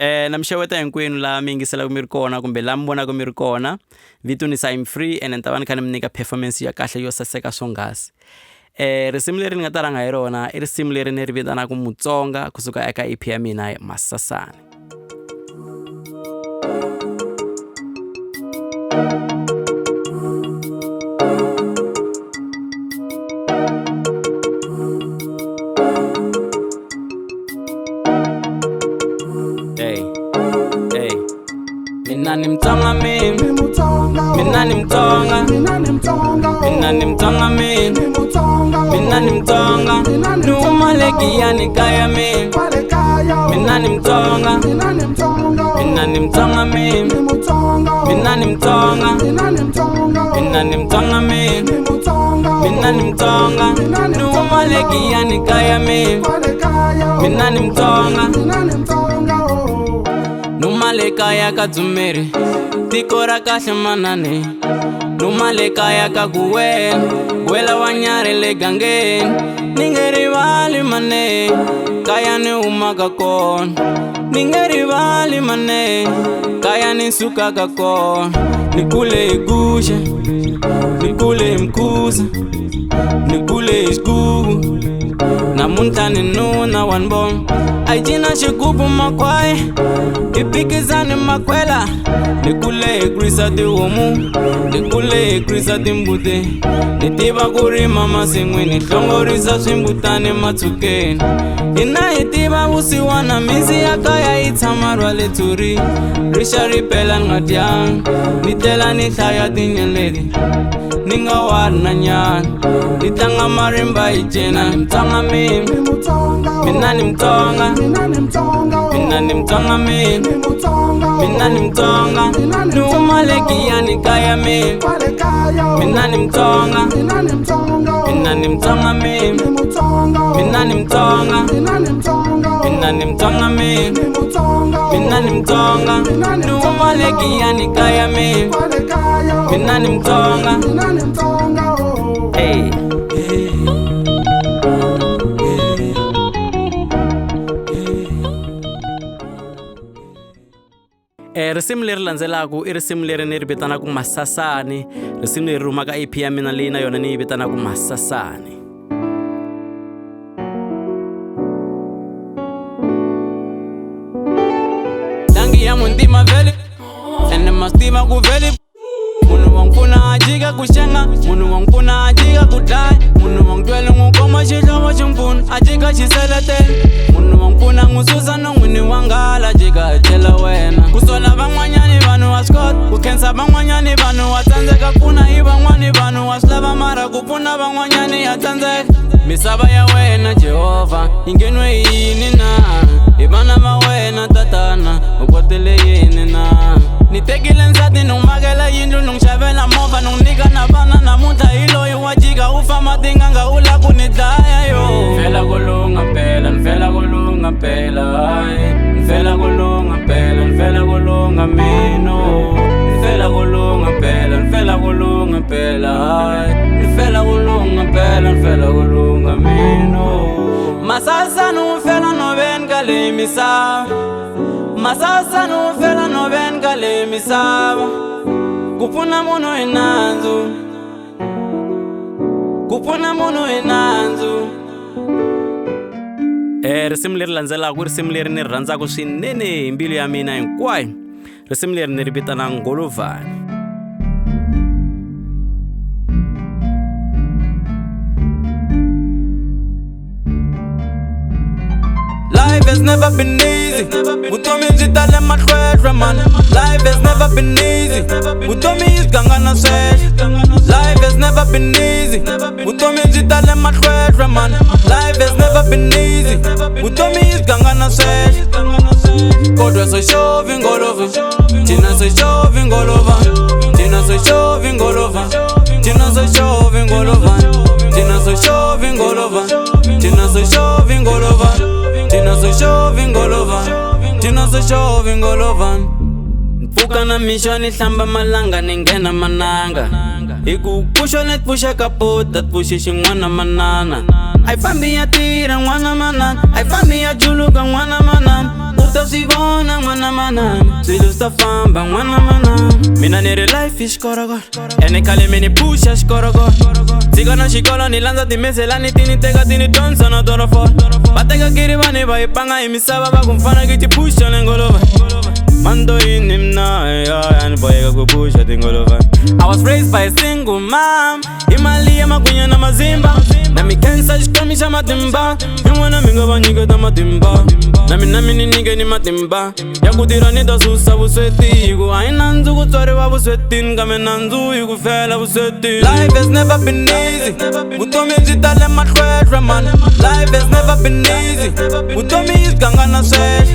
Na mxeweta hinkwenu la mi yingiselaku mi ri kona kumbe la mi vonaku mi ri kona. Vito ni SimeFree ene ni ta va ni kha ni mi nyika performance ya kahle yo saseka swonghasi. Risimu leri ni nga ta rhanga hi rona i risimu leri ni ri vitanaka Mutsonga kusuka eka EP ya mina Masasani. Mina ni Mtsonga mimi, mina ni Mtsonga, mina ni Mtsonga mimi, mina ni Mtsonga, numaleki ni kaya mimi, mina ni Mtsonga, mina ni Mtsonga mimi, mina ni Mtsonga, mina ni Mtsonga mimi, mina ni Mtsonga, numaleki ni kaya mimi, mina ni Mtsonga. Numaleka ya kadzumeri tiko ra kahle manane, numaleka ya ka kuwena wela wa nyare le gangeni, ni nge rivali mane kaya ni humaka kona, ni nge rivali mane kaya ni sukaka kona, ni kule hi Guxa, ni kule hi Mkuza, ni kule hi Xigugu, namuntlha ni nuna wa nboma a cina xigubu makhwaya hi phikizani makhwela, ni kule hi kurisa tihomu, ni kule hi kurisa timbuti, ni tiva ku rima masin'wini, hlongorisa swimbutani matshukeni, hina hi tiva vusiwana misi ya kaya yi tshama rwale tshuri, rixa ripela ni nga dyanga, ni tlela ni hlaya tinyeleti ni nga wari na nyana, ni tlanga marimba hi cina. Ni Mtsonga mimi, mina ni Mtsonga, mina ni Mtsonga mimi, mina ni Mtsonga, numaleki ni kaya mimi, mina ni Mtsonga, mina ni Mtsonga mimi, mina ni Mtsonga, mina ni Mtsonga mimi, mina ni Mtsonga, numaleki ni kaya mimi, mina ni Mtsonga. Hey. Risimu leri landzelaku i risimu leri ni ri vitanaka Masasani. Risimu leri rumaka EP ya mina leyi na yona ni yi vitanaka Masasani. Dangi ya muntima veli ene mastima ku veli, munhu wa nkuna ajika ku xenga, munhu wa nkuna ajika ku dlaya, munhu wa ntwele n'wu koma xihlovo ximpfuna ajika xiseletele, munhu wa nkuna n'wu susa no n'wini wa nghala jika etlela wena, ku sola van'wanyani vanhu wa swi kota, ku khensa van'wanyani vanhu wa tsandzeka, pfuna hi van'wani vanhu wa swi lava mara ku pfuna van'wanyani ya tsandzeka. Misava ya wena Jehovha yi ngeniwe hi yini na, hi vana va wena tatana u kotele yini na, ni tekile nsati ni makela yindlu ni xavela movha ni nyika na vana, namuntlha hi loyi wa jika u famba tinganga u la ku ni dlaya yo. Mfela kulunga phela, mfela kulunga phela, mfela kulunga phela, mfela kulunga mino, mfela kulunga phela, mfela kulunga phela, mfela kulunga phela, mfela kulunga mino. Masasani mfela no ven kale misava, Masasani mfela no ven kale misava, kupfuna munhu hi nandzu, kupfuna munhu hi nandzu. Risimu leri landzelaku i risimu leri ni ri rhandzaka swinene hi mbilu ya mina hinkwayo. Risimu leri ni ri vitana Ngolovani. Life has never been easy, vutomi byi tale mahlwehlwe man. Life has never been easy, vutomi byi gangana sweswe. Life has never been easy, vutomi byi tale mahlwehlwe man. Life has never been easy, vutomi byi gangana sweswe. Kodwa soxovi ngolova, thina soxovi ngolova, thina soxovi ngolova, thina soxovi ngolova, thina soxovi ngolova, thina soxovi ngolova, thina soxovi ngolova, thina soxovi ngolova. Mpfuka na mixo ni hlamba malanga ni nghena mananga, hi ku pfuxo ni pfuxa kapota pfuxi xin'wana manana, a yi fambi ya tirha n'wana manana, a yi fambi ya juluka n'wana manana, u utosibona mwana manana swilo stafamba mwana manana mina nere life ishkorogor ene kale mini pusha shkorogor siga na shikola nilanza timeselani tini teka tini tonsa na dorofo bateka kiribani baipanga imisaba bakumfana kiti pusha lengolova mando inimna and boyega kupusha tingolova. I was raised by a single mom imali makunya na mazimba na mikensa shikamisha matimba yumwana minga banyiga da matimba na minamini nige ni matimba ya kudira nita susa busweti igu aina nzu kutware wa busweti ngame na nzu igu fela busweti. Life has never been easy utomi zitale matwedra man. Life has never been easy utomi izganga na sesh.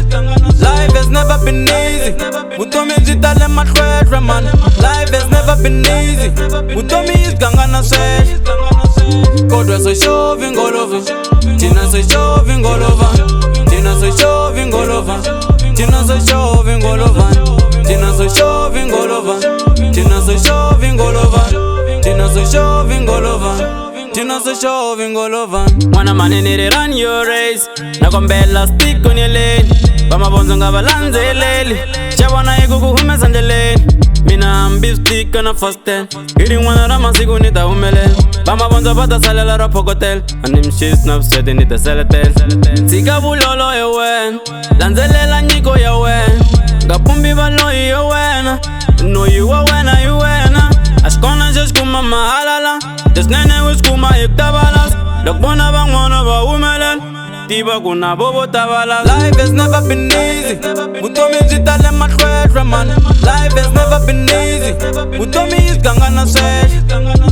Life has never been easy utomi zitale matwedra man. Life has never been easy utomi izganga na sesh. Kodwa so shoving all over Tina so shoving all over Tina so shoving all over Tina so shoving all over Tina so shoving all over Tina so shoving all over Tina so shoving all over Tina so shoving all over. Mwana manenere run your race nakombela stick on your lane bamabonzo ngabalanzeleli chabona ikukuhume sandeleni mina ambi stick na first ten iri mwana ramasiku nitahumele bamabonzo batasalela rapokotel animshis nafsete nitaseletel tika bulolo yewen lanzelela nyiko yawen ngapumbi baloyi yowena no yuwa wena yuwena ashkona jeshkuma mahalala desnene wiskuma iktabalas lokbona bangwana ba umelel tiba kuna bobo tabalas. Life has never been easy utomi zitale matwedra man. Life has never been easy utomi izganga na sesh.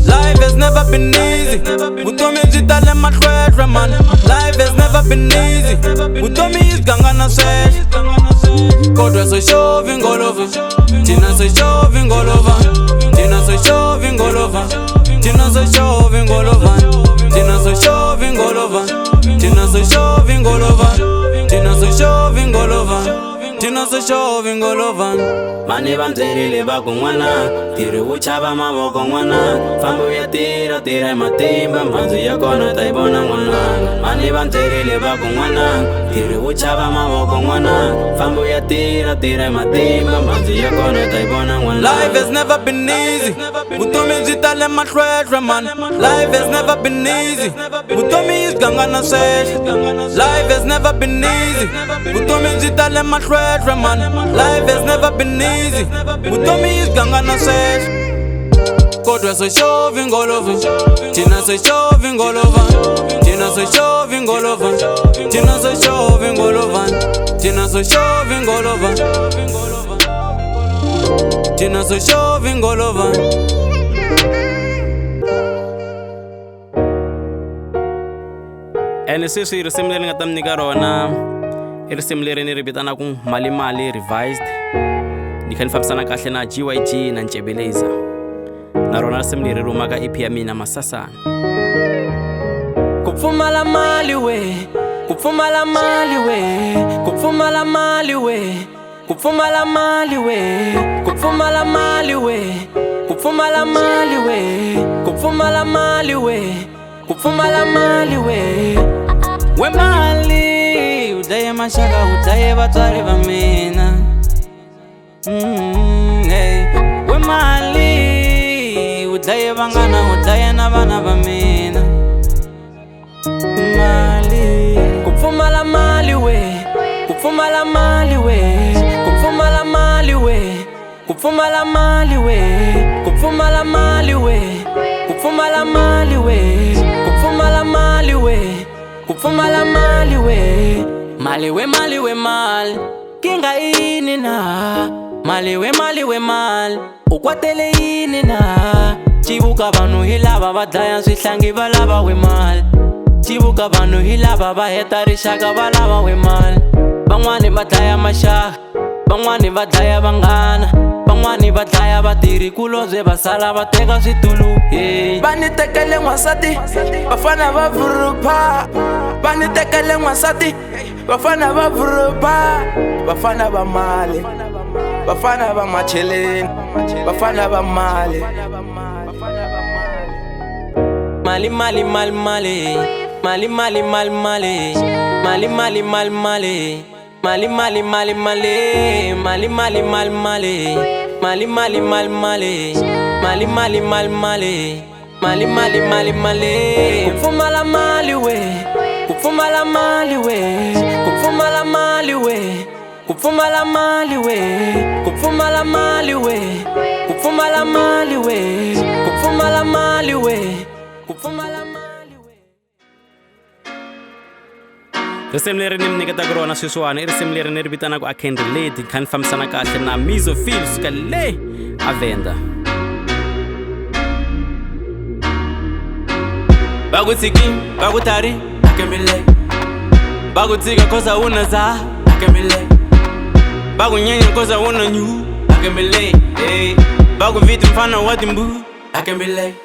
Life has never been easy utomi zitale matwedra man. Life has never been easy utomi izganga na sesh. Kodwa so shoving all over Tina so shoving all over Tina so shoving all over Tina so shoving all over Tina so shoving all over Tina so shoving all over Tina so shoving all over Tina so shoving all over. Mani banzerile bakungwana tiri uchaba maboko ngwana fambu ya tira matimba manzu ya kona taibona ngwana. Mani banzerile bakungwana tiri uchaba maboko ngwana fambu ya tira matimba manzu ya kona taibona ngwana. Life has never been easy utomi zitale matwedra man. Life has never been easy utomi izganga na sesh. Life has never been easy utomi zitale matwedra man. Life has never been easy utomi izganga na sesh. Kodwa so shoving all over Tina so shoving all over Tina so shoving all over Tina so shoving all over Tina so shoving all over Tina so shoving all over. And sisi irisimleri ngatamnika rona irisimleri niribitana ku mali revised nikhanifambisana kahle na GYG na Ntshebeleza na rona risimleri rumaka EP ya mina Masasani. Kupfumala mali we kupfumala mali we kupfumala mali we kupfumala mali we kupfumala mali we kupfumala mali we kupfumala mali we kupfumala mali we we mali udaye mashaka udaye batwari ba mina. Hey we mali udaye bangana udaye na bana ba mina. Mali kupfumala mali we kupfumala mali we kupfumala mali we kupfumala mali we kupfumala mali we kupfumala mali we kupfumala mali we kupfumala mali we. Mali we mali we mal kinga ini na mali we mal ukwatele ini na chibuka banu hilaba badaya swihlangi balaba we mal chibuka banu hilaba baheta rishaka balaba we mal. Bangwani badaya mashaka bangwani badaya bangana bangwani badaya batiri kuloze basala bateka switulu. Banitekele ngwasati bafana bavurupa banitekele ngwasati bafana bavurupa bafana ba mali bafana ba macheleni bafana ba mali mali mali mali mali mali mali mali mali mali mali mali Mali mali mali mali mali mali mali mali mali mali mali mali mali mali mali mali mali mali mali mali kufumala mali we kufumala mali we kufumala mali we kufumala mali we kufumala mali we kufumala mali we kufumala mali we kufumala mali Risimu leri ni nyiketaka rona sweswiwani I risimu leri ni ri vitanaka I Can Relate kha ni fambisana kahle na Misophilia suka le aVenda Bakutiki bakutari I Can Relate Bakutika kosa una za I Can Relate Bakunyenya kosa una nyu I Can Relate Bakuvita mfano wa timbu I Can Relate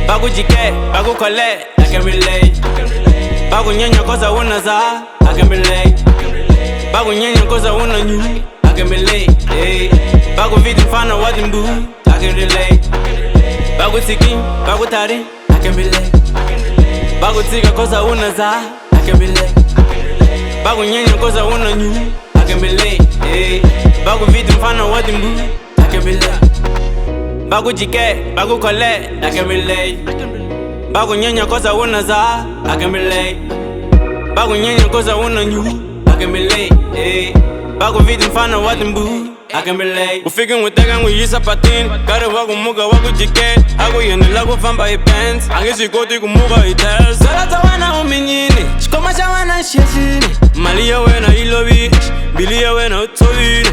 Bakujike bakukole I Can Relate Bakunyenya kosa una za I Can Relate Bakunyenya kosa una nyu I Can Relate Bakuvita mfano wa timbu I Can Relate Bakutiki bakutari I Can Relate Bakutika kosa una za I Can Relate Bakunyenya kosa una nyu I Can Relate Bakuvita mfano wa timbu I Can Relate Bakujike bakukole I Can Relate Bakunyenya kosa una za I Can Relate Bakunyenya kosa una nyu I Can Relate Bakuvita mfano wa timbu I Can Relate Ufike nguteka nguyisa patini Kare wakumuka wakujike Akuyendela kufamba ipants Angisikoti kumuka itels Salata wana uminyini Shikoma cha wana sheshini Mali ya wena ilobi Bili ya wena utoine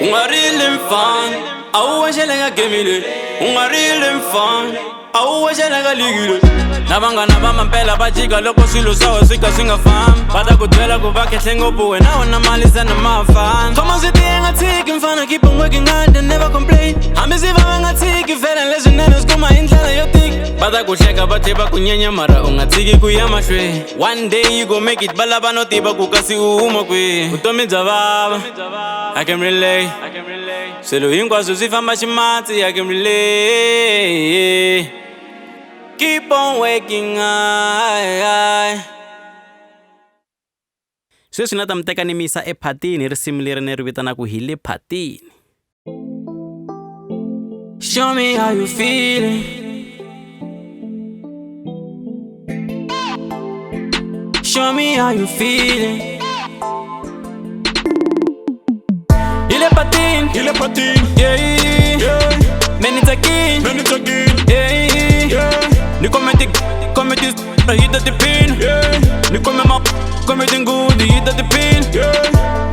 Ungarili mfan Auwe shelenga gemile Ungarili mfan Auwe shelenga ligile Nabanga nabama mpela bajika loko silo sawa sika singa fam Bada kutwela kubake tengopu wena wana mali zena mafan Kama ziti yenga tiki mfana keep on working hard and never complain Amisiva wenga tiki fela lezu nenos kuma indlela yo tiki Bada kusheka bateba kunyenya mara unga tiki kuyama shwe One day you go make it balaba no tiba kukasi uuma kwe Utomi zavaba I Can Relate Selo hingwa susifa mashimati I Can Relate Keep on waking high Sweswi na ta mteka ni misa ephatini risimu leri ni ri vitanaka hi le phatini Show me how you feeling Show me how you feeling Ile patini yeah Menitakin yeah Ni comedy hit the pin Ni comedy good hit the pin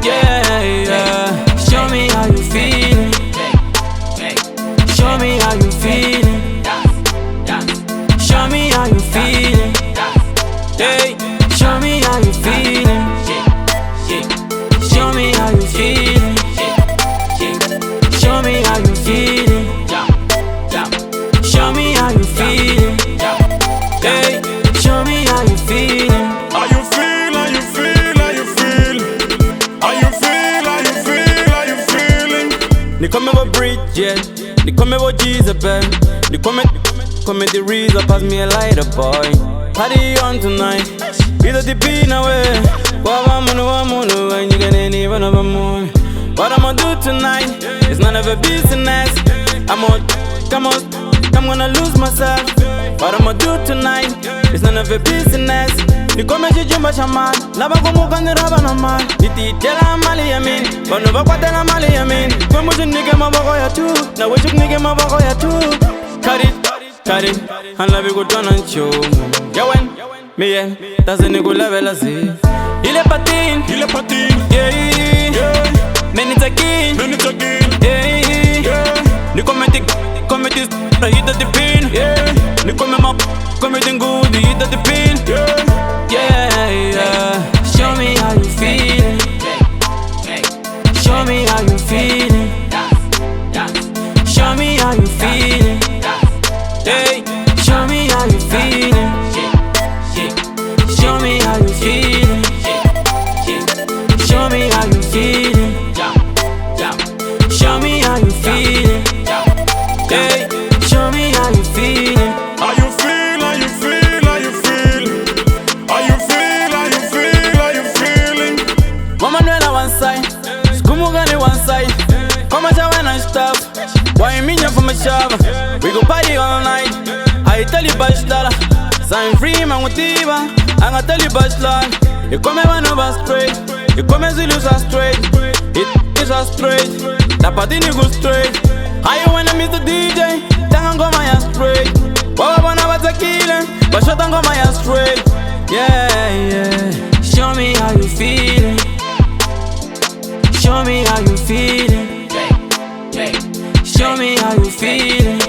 yeah Show me how you feeling Show me how you feeling Show me how you feeling Hey Show me how you feeling Show me how you feeling Show me how you feeling Show me how you feeling Hey, show me how you feeling How you feel, how you feel, how you feel How you feel, how you feel, how you feeling Ni come over Bridget Ni come over Jezebel Ni come the reason pass me a lighter boy Party on tonight Either the pin away Wamunu and you can even have a moon What I'ma do tonight It's none of a business I'm gonna lose myself What I'ma do tonight It's none of a business Nikome jijumba shaman Laba kumuka niraba na man Nititela mali ya min Banuba kwa tela mali ya min Kwe muju nige maboko ya tu Na wechuk nige maboko ya tu Kari Hanlabi kutona nchomu Yawen Miye Tazi niku level zi Ile patin yeah Menitakin yeah Nikome hit the pin Nikome good hit the pin yeah Show me how you feeling Show me how you feeling Show me how you feeling Hey Show me how you feeling Show me how you feeling Show me how you only one side. Come on, wena stuff. Why you mean you from a shop? We go party all night. I tell you bachelor, SimeFree man with diva. I'm gonna tell you bachelor. You come here one of us straight. You come here Zulu so straight. It is so straight. That party ni go straight. How you wanna miss the DJ? Tanga go my straight. Baba wanna was a killer, but shut down go my straight. Yeah. Show me how you feeling. Show me how you feeling. Show me how you feeling.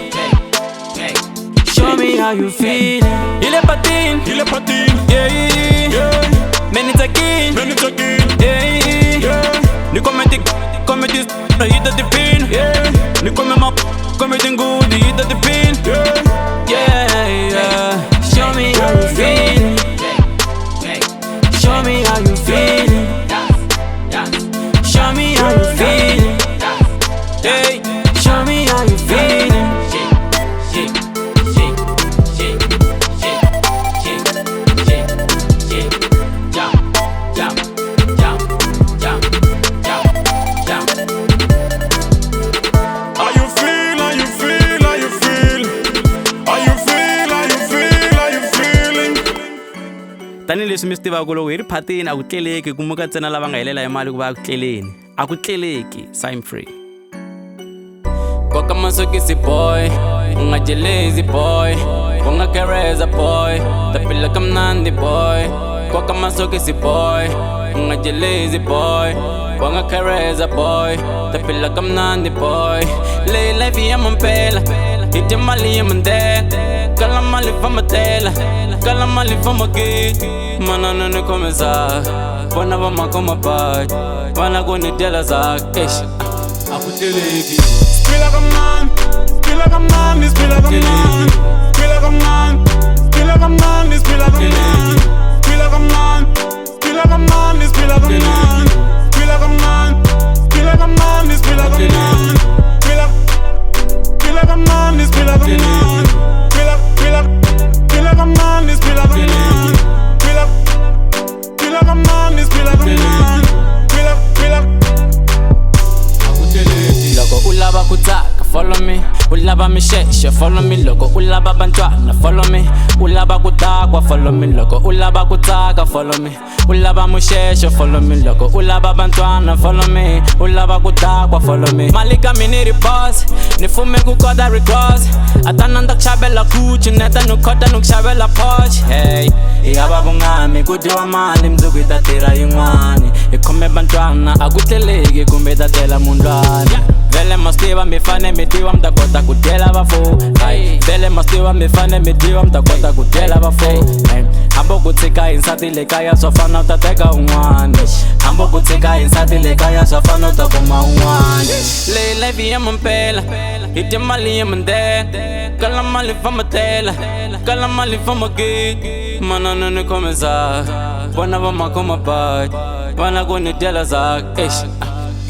Show me how you feeling. Il est patine, yeah. Men it's a king, yeah. Nu kommer till hitta till fin, yeah. Nu kommer till god hitta till fin, yeah. Show me how you feeling. Show me how you feeling. Show me how you feeling. Hey, show me how you feeling. Tani leswi mi swi tivaka loko hi ri phatini a ku tleleki ku muka ntsena lava nga helela hi mali ku va ku tleleni a ku tleleki SimeFree. Koka masokisi boy u nga jelezi boy u nga kereza boy tapila kamnandi boy. Koka masokisi boy u nga jelezi boy u nga kereza boy tapila kamnandi boy. Leyi life ya mampela ite mali ya mandela kala mali famatela kala mali famageti. Manana ne komeza bona ba makoma pai bana go ne dela za kesh akuteleki. Spill like a man, spill like a man, spill like a man, spill like a man, spill like a man, spill like a man, spill like a man, spill like a man, spill like a man, spill like a man, spill like a man, spill like a man, spill like a man, spill like a man, spill like a man, spill like a man. Like a man, it's be like a man. Logo ulaba kutaka, follow me. Ulaba misheshe, follow me. Logo ulaba bantwana, follow me. Ulaba kutakwa, follow me. Logo ulaba kutaka, follow me. Ulaba misheshe, follow me. Logo ulaba bantwana, follow me. Ulaba kutakwa, follow me. Malika miniri boss, nifume kukoda records. Atananda kushabela kuchi, neta nukota nukushabela poch. Hey, iyaba bungami, kudiwa mali mzuku itatira yingwani. Ikome bantwana, akuteleki kumbe itatela mundwani. Vele mastiva mifane mitiwa mtakota kutela bafo. Vele mastiva mifane mitiwa mtakota kutela bafo. Hambo kutika insati lekaya sofana utateka unwani. Hambo kutika insati lekaya sofana utakoma unwani. Lay life ya mampela ite mali ya mandela kala mali famatela kala mali famageti. Manana ne komeza bona ba makoma pai bana go ne dela za kesh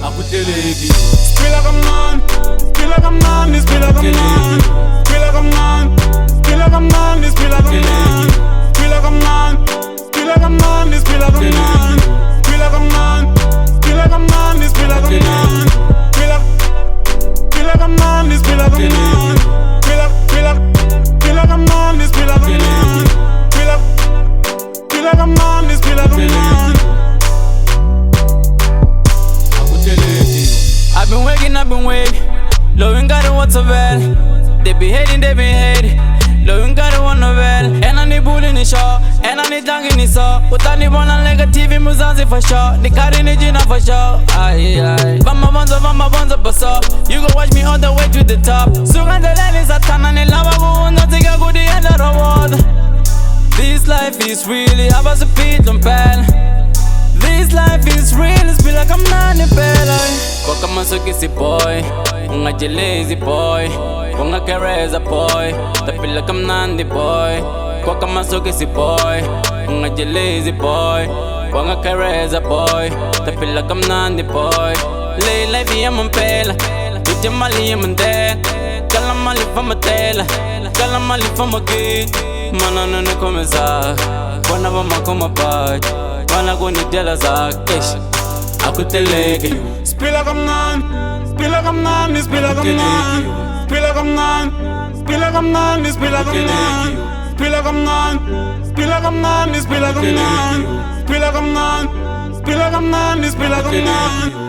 akuteleki. Spill like a man, spill like a man, spill like a man, spill like a man, spill like a man, spill like a man, spill like a man, spill like a man, spill like a man, spill like a man, spill like a man, spill like a man, spill like a man, spill like a man, spill like a man, spill like a man, spill like a man, spill like a man. I've been waiting, low and got it what's a bell. They be hating, low and got it one novel. And I need bull in the show, and I need tongue in the saw. Put on the one on like a TV Muzanzi for sure. The car in the Gina for sure. Aye. Vama bonza, bus up. You go watch me all the way to the top. Sugan the line is a ton and the lava won't take a good end of the world. This life is really, I was a beat on pen. This life is real, it's be like a man in bed. Koka masokisi boy, unga jelezi boy, unga kereza boy, tapila kamnandi boy. Koka masokisi boy, unga jelezi boy, unga kereza boy, tapila kamnandi boy. Lay life ya mampela, ite mali ya mandela, kala mali famatela, kala mali famageti. Manana ne komeza bona ba makoma pai bana go ne dela za kesh akuteleke. Spila kamnandi, spila kamnandi, spila kamnandi, spila kamnandi, spila kamnandi, spila kamnandi, spila kamnandi, spila kamnandi, spila kamnandi, spila kamnandi, spila kamnandi, spila kamnandi.